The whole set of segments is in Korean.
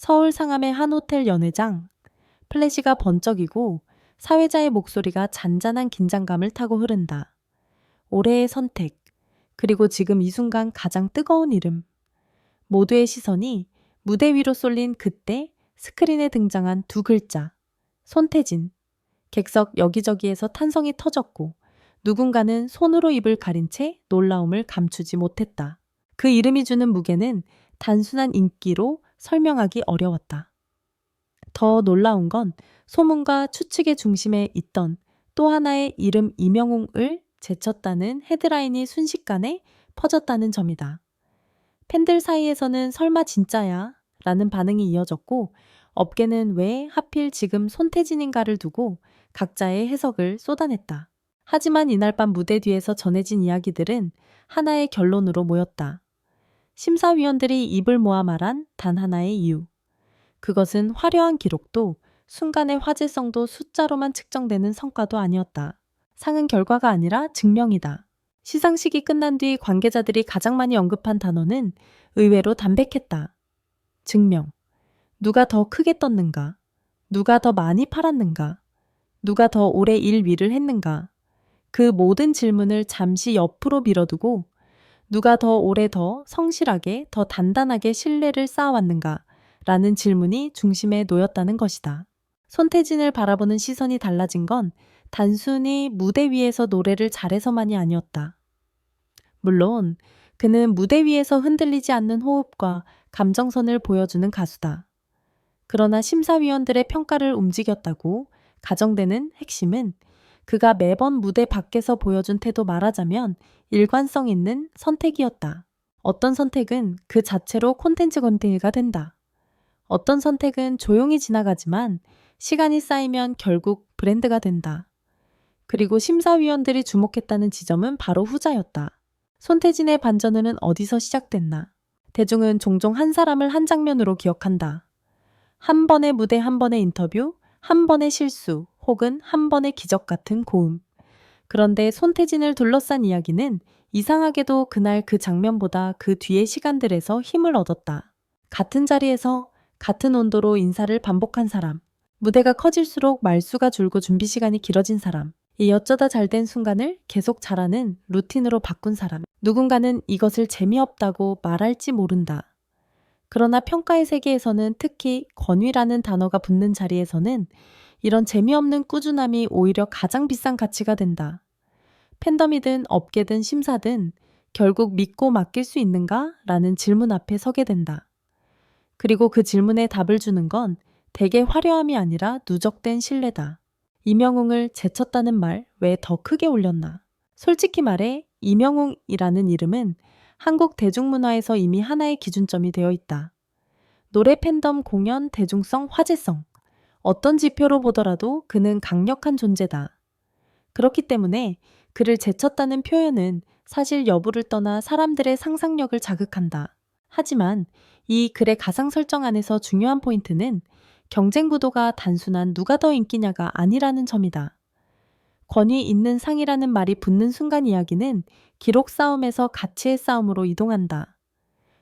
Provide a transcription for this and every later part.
서울 상암의 한 호텔 연회장. 플래시가 번쩍이고 사회자의 목소리가 잔잔한 긴장감을 타고 흐른다. 올해의 선택, 그리고 지금 이 순간 가장 뜨거운 이름. 모두의 시선이 무대 위로 쏠린 그때 스크린에 등장한 두 글자. 손태진. 객석 여기저기에서 탄성이 터졌고 누군가는 손으로 입을 가린 채 놀라움을 감추지 못했다. 그 이름이 주는 무게는 단순한 인기로 설명하기 어려웠다. 더 놀라운 건 소문과 추측의 중심에 있던 또 하나의 이름 이명웅을 제쳤다는 헤드라인이 순식간에 퍼졌다는 점이다. 팬들 사이에서는 설마 진짜야? 라는 반응이 이어졌고 업계는 왜 하필 지금 손태진인가를 두고 각자의 해석을 쏟아냈다. 하지만 이날 밤 무대 뒤에서 전해진 이야기들은 하나의 결론으로 모였다. 심사위원들이 입을 모아 말한 단 하나의 이유. 그것은 화려한 기록도 순간의 화제성도 숫자로만 측정되는 성과도 아니었다. 상은 결과가 아니라 증명이다. 시상식이 끝난 뒤 관계자들이 가장 많이 언급한 단어는 의외로 담백했다. 증명. 누가 더 크게 떴는가? 누가 더 많이 팔았는가? 누가 더 오래 일 위를 했는가? 그 모든 질문을 잠시 옆으로 밀어두고 누가 더 오래 더 성실하게 더 단단하게 신뢰를 쌓아왔는가? 라는 질문이 중심에 놓였다는 것이다. 손태진을 바라보는 시선이 달라진 건 단순히 무대 위에서 노래를 잘해서만이 아니었다. 물론 그는 무대 위에서 흔들리지 않는 호흡과 감정선을 보여주는 가수다. 그러나 심사위원들의 평가를 움직였다고 가정되는 핵심은 그가 매번 무대 밖에서 보여준 태도 말하자면 일관성 있는 선택이었다. 어떤 선택은 그 자체로 콘텐츠 건탱이가 된다. 어떤 선택은 조용히 지나가지만 시간이 쌓이면 결국 브랜드가 된다. 그리고 심사위원들이 주목했다는 지점은 바로 후자였다. 손태진의 반전은 어디서 시작됐나? 대중은 종종 한 사람을 한 장면으로 기억한다. 한 번의 무대, 한 번의 인터뷰, 한 번의 실수, 혹은 한 번의 기적 같은 고음. 그런데 손태진을 둘러싼 이야기는 이상하게도 그날 그 장면보다 그 뒤의 시간들에서 힘을 얻었다. 같은 자리에서 같은 온도로 인사를 반복한 사람. 무대가 커질수록 말수가 줄고 준비 시간이 길어진 사람. 이 어쩌다 잘된 순간을 계속 잘하는 루틴으로 바꾼 사람. 누군가는 이것을 재미없다고 말할지 모른다. 그러나 평가의 세계에서는 특히 권위라는 단어가 붙는 자리에서는 이런 재미없는 꾸준함이 오히려 가장 비싼 가치가 된다. 팬덤이든 업계든 심사든 결국 믿고 맡길 수 있는가? 라는 질문 앞에 서게 된다. 그리고 그 질문에 답을 주는 건 대개 화려함이 아니라 누적된 신뢰다. 이명웅을 제쳤다는 말 왜 더 크게 올렸나? 솔직히 말해 이명웅이라는 이름은 한국 대중문화에서 이미 하나의 기준점이 되어 있다. 노래 팬덤, 공연, 대중성, 화제성. 어떤 지표로 보더라도 그는 강력한 존재다. 그렇기 때문에 그를 제쳤다는 표현은 사실 여부를 떠나 사람들의 상상력을 자극한다. 하지만 이 글의 가상 설정 안에서 중요한 포인트는 경쟁 구도가 단순한 누가 더 인기냐가 아니라는 점이다. 권위 있는 상이라는 말이 붙는 순간 이야기는 기록 싸움에서 가치의 싸움으로 이동한다.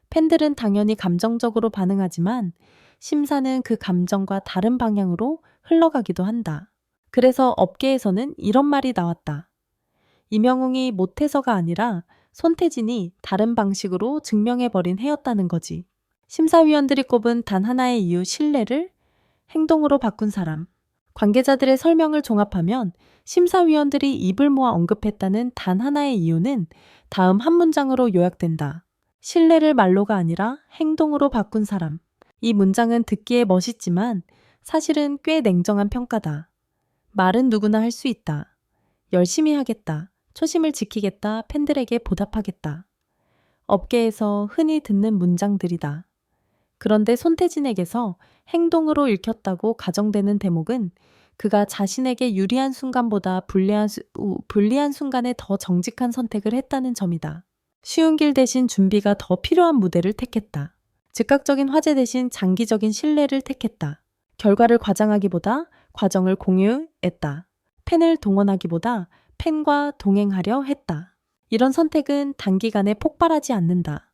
팬들은 당연히 감정적으로 반응하지만 심사는 그 감정과 다른 방향으로 흘러가기도 한다. 그래서 업계에서는 이런 말이 나왔다. 이명웅이 못해서가 아니라 손태진이 다른 방식으로 증명해버린 해였다는 거지. 심사위원들이 꼽은 단 하나의 이유, 신뢰를 행동으로 바꾼 사람. 관계자들의 설명을 종합하면 심사위원들이 입을 모아 언급했다는 단 하나의 이유는 다음 한 문장으로 요약된다. 신뢰를 말로가 아니라 행동으로 바꾼 사람. 이 문장은 듣기에 멋있지만 사실은 꽤 냉정한 평가다. 말은 누구나 할 수 있다. 열심히 하겠다. 초심을 지키겠다. 팬들에게 보답하겠다. 업계에서 흔히 듣는 문장들이다. 그런데 손태진에게서 행동으로 읽혔다고 가정되는 대목은 그가 자신에게 유리한 순간보다 불리한 순간에 더 정직한 선택을 했다는 점이다. 쉬운 길 대신 준비가 더 필요한 무대를 택했다. 즉각적인 화제 대신 장기적인 신뢰를 택했다. 결과를 과장하기보다 과정을 공유했다. 팬을 동원하기보다 팬과 동행하려 했다. 이런 선택은 단기간에 폭발하지 않는다.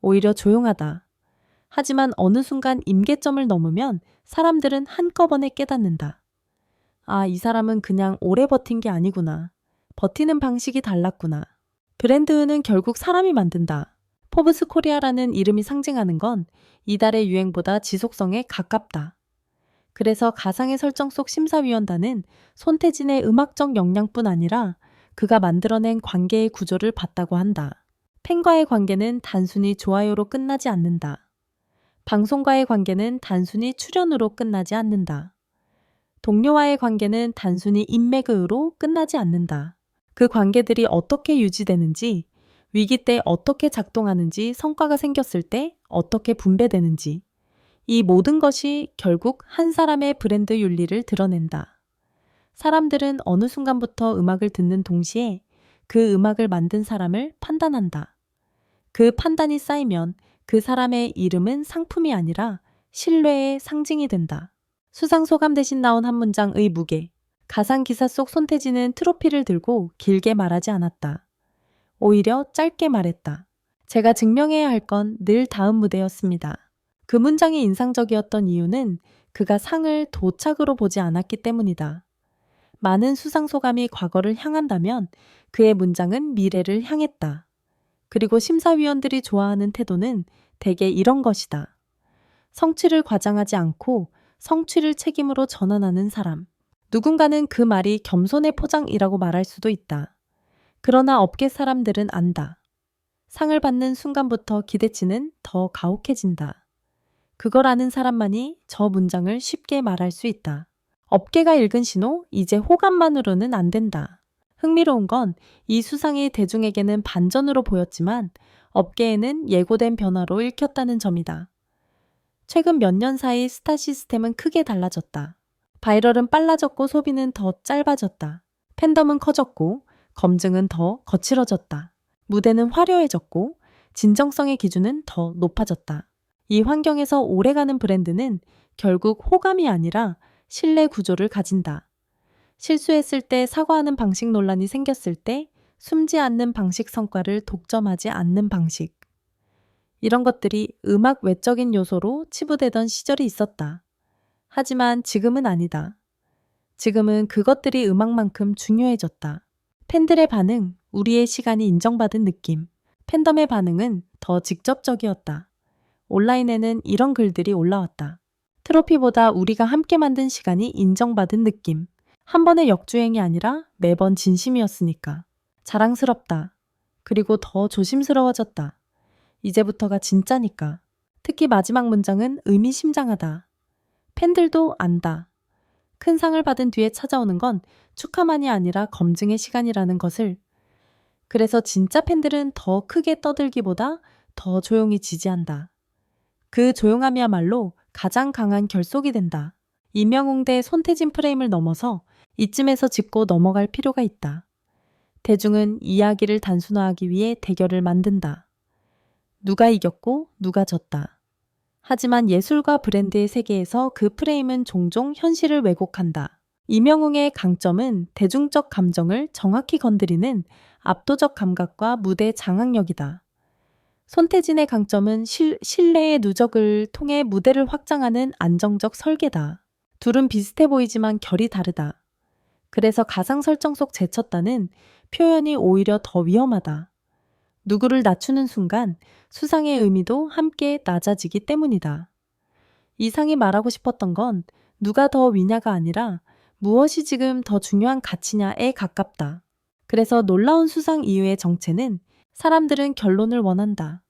오히려 조용하다. 하지만 어느 순간 임계점을 넘으면 사람들은 한꺼번에 깨닫는다. 아, 이 사람은 그냥 오래 버틴 게 아니구나. 버티는 방식이 달랐구나. 브랜드는 결국 사람이 만든다. 포브스 코리아라는 이름이 상징하는 건 이달의 유행보다 지속성에 가깝다. 그래서 가상의 설정 속 심사위원단은 손태진의 음악적 역량뿐 아니라 그가 만들어낸 관계의 구조를 봤다고 한다. 팬과의 관계는 단순히 좋아요로 끝나지 않는다. 방송과의 관계는 단순히 출연으로 끝나지 않는다. 동료와의 관계는 단순히 인맥으로 끝나지 않는다. 그 관계들이 어떻게 유지되는지, 위기 때 어떻게 작동하는지, 성과가 생겼을 때 어떻게 분배되는지, 이 모든 것이 결국 한 사람의 브랜드 윤리를 드러낸다. 사람들은 어느 순간부터 음악을 듣는 동시에 그 음악을 만든 사람을 판단한다. 그 판단이 쌓이면 그 사람의 이름은 상품이 아니라 신뢰의 상징이 된다. 수상소감 대신 나온 한 문장의 무게. 가상 기사 속 손태진은 트로피를 들고 길게 말하지 않았다. 오히려 짧게 말했다. 제가 증명해야 할 건 늘 다음 무대였습니다. 그 문장이 인상적이었던 이유는 그가 상을 도착으로 보지 않았기 때문이다. 많은 수상소감이 과거를 향한다면 그의 문장은 미래를 향했다. 그리고 심사위원들이 좋아하는 태도는 대개 이런 것이다. 성취를 과장하지 않고 성취를 책임으로 전환하는 사람. 누군가는 그 말이 겸손의 포장이라고 말할 수도 있다. 그러나 업계 사람들은 안다. 상을 받는 순간부터 기대치는 더 가혹해진다. 그걸 아는 사람만이 저 문장을 쉽게 말할 수 있다. 업계가 읽은 신호, 이제 호감만으로는 안 된다. 흥미로운 건 이 수상이 대중에게는 반전으로 보였지만 업계에는 예고된 변화로 읽혔다는 점이다. 최근 몇 년 사이 스타 시스템은 크게 달라졌다. 바이럴은 빨라졌고 소비는 더 짧아졌다. 팬덤은 커졌고 검증은 더 거칠어졌다. 무대는 화려해졌고 진정성의 기준은 더 높아졌다. 이 환경에서 오래가는 브랜드는 결국 호감이 아니라 신뢰 구조를 가진다. 실수했을 때 사과하는 방식 논란이 생겼을 때 숨지 않는 방식 성과를 독점하지 않는 방식. 이런 것들이 음악 외적인 요소로 치부되던 시절이 있었다. 하지만 지금은 아니다. 지금은 그것들이 음악만큼 중요해졌다. 팬들의 반응, 우리의 시간이 인정받은 느낌. 팬덤의 반응은 더 직접적이었다. 온라인에는 이런 글들이 올라왔다. 트로피보다 우리가 함께 만든 시간이 인정받은 느낌. 한 번의 역주행이 아니라 매번 진심이었으니까. 자랑스럽다. 그리고 더 조심스러워졌다. 이제부터가 진짜니까. 특히 마지막 문장은 의미심장하다. 팬들도 안다. 큰 상을 받은 뒤에 찾아오는 건 축하만이 아니라 검증의 시간이라는 것을. 그래서 진짜 팬들은 더 크게 떠들기보다 더 조용히 지지한다. 그 조용함이야말로 가장 강한 결속이 된다. 임영웅 대 손태진 프레임을 넘어서 이쯤에서 짚고 넘어갈 필요가 있다. 대중은 이야기를 단순화하기 위해 대결을 만든다. 누가 이겼고 누가 졌다. 하지만 예술과 브랜드의 세계에서 그 프레임은 종종 현실을 왜곡한다. 임영웅의 강점은 대중적 감정을 정확히 건드리는 압도적 감각과 무대 장악력이다. 손태진의 강점은 신뢰의 누적을 통해 무대를 확장하는 안정적 설계다. 둘은 비슷해 보이지만 결이 다르다. 그래서 가상 설정 속 제쳤다는 표현이 오히려 더 위험하다. 누구를 낮추는 순간 수상의 의미도 함께 낮아지기 때문이다. 이 상이 말하고 싶었던 건 누가 더 위냐가 아니라 무엇이 지금 더 중요한 가치냐에 가깝다. 그래서 놀라운 수상 이후의 정체는 사람들은 결론을 원한다.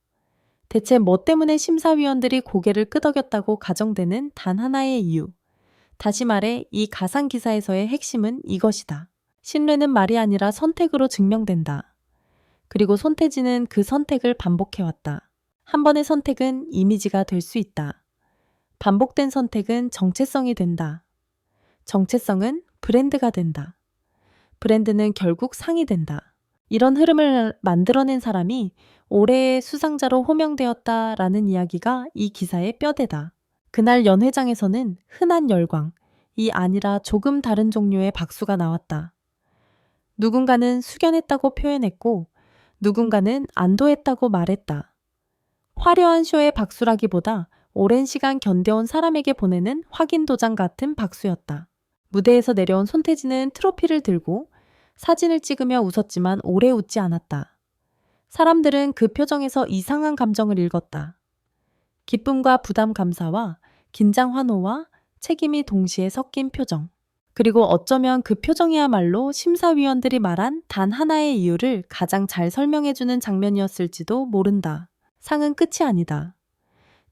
대체 뭐 때문에 심사위원들이 고개를 끄덕였다고 가정되는 단 하나의 이유. 다시 말해 이 가상 기사에서의 핵심은 이것이다. 신뢰는 말이 아니라 선택으로 증명된다. 그리고 손태진은 그 선택을 반복해왔다. 한 번의 선택은 이미지가 될 수 있다. 반복된 선택은 정체성이 된다. 정체성은 브랜드가 된다. 브랜드는 결국 상이 된다. 이런 흐름을 만들어낸 사람이 올해의 수상자로 호명되었다라는 이야기가 이 기사의 뼈대다. 그날 연회장에서는 흔한 열광이 아니라 조금 다른 종류의 박수가 나왔다. 누군가는 숙연했다고 표현했고 누군가는 안도했다고 말했다. 화려한 쇼의 박수라기보다 오랜 시간 견뎌온 사람에게 보내는 확인 도장 같은 박수였다. 무대에서 내려온 손태진은 트로피를 들고 사진을 찍으며 웃었지만 오래 웃지 않았다. 사람들은 그 표정에서 이상한 감정을 읽었다. 기쁨과 부담 감사와 긴장 환호와 책임이 동시에 섞인 표정. 그리고 어쩌면 그 표정이야말로 심사위원들이 말한 단 하나의 이유를 가장 잘 설명해주는 장면이었을지도 모른다. 상은 끝이 아니다.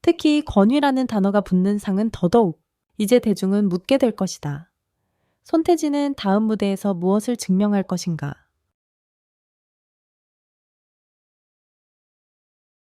특히 권위라는 단어가 붙는 상은 더더욱 이제 대중은 묻게 될 것이다. 손태진은 다음 무대에서 무엇을 증명할 것인가?